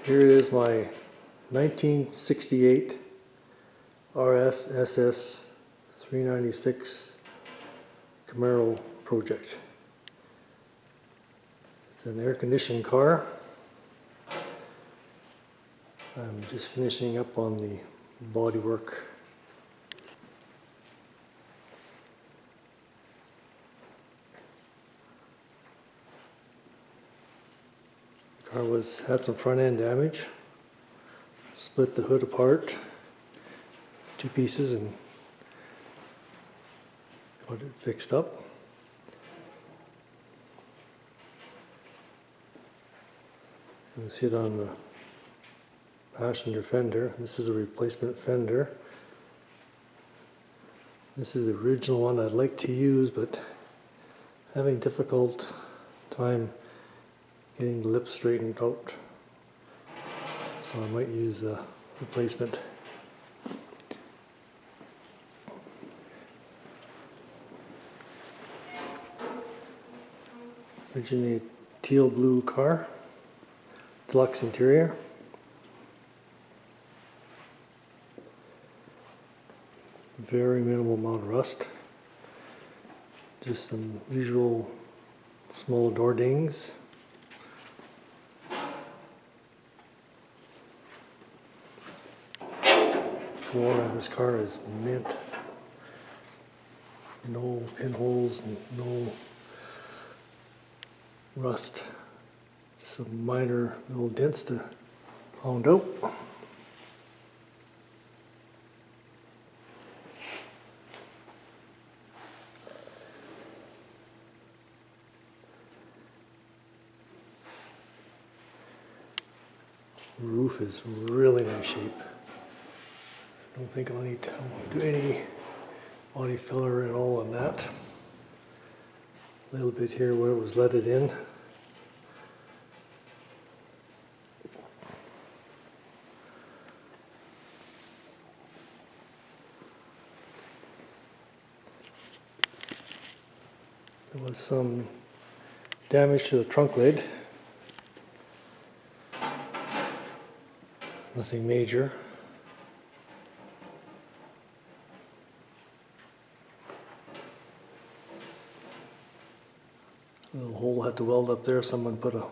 Here is my 1968 RS SS 396 Camaro Project. It's an air-conditioned car. I'm just finishing up on the bodywork. The car had some front end damage. Split the hood apart, two pieces, and got it fixed up. You can see it on the passenger fender. This is a replacement fender. This is the original one I'd like to use, but having difficult time getting the lip straightened out. So I might use a replacement. Originally a teal blue car, deluxe interior. Very minimal amount of rust. Just some usual small door dings. Floor on this car is mint. No pinholes, no rust. Just some minor little dents to pound out. The roof is really nice shape. I don't think I'll need to do any body filler at all on that. A little bit here where it was leaded in. There was some damage to the trunk lid. Nothing major. A little hole had to weld up there. Someone put a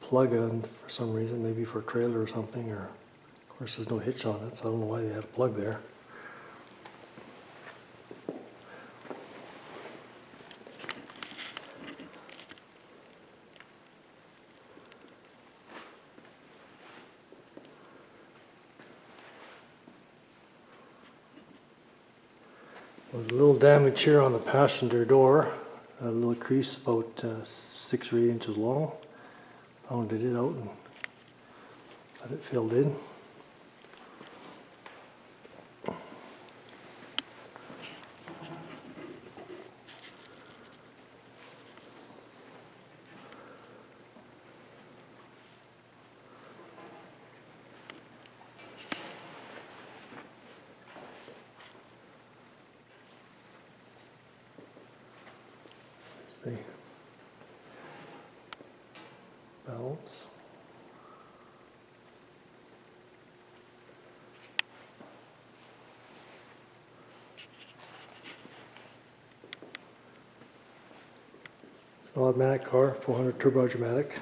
plug in for some reason, maybe for a trailer or something, or of course there's no hitch on it, so I don't know why they had a plug there. There's a little damage here on the passenger door, a little crease about 6 or 8 inches long. Pounded it out and got it filled in. The balance. It's an automatic car, 400 Turbo-Hydramatic.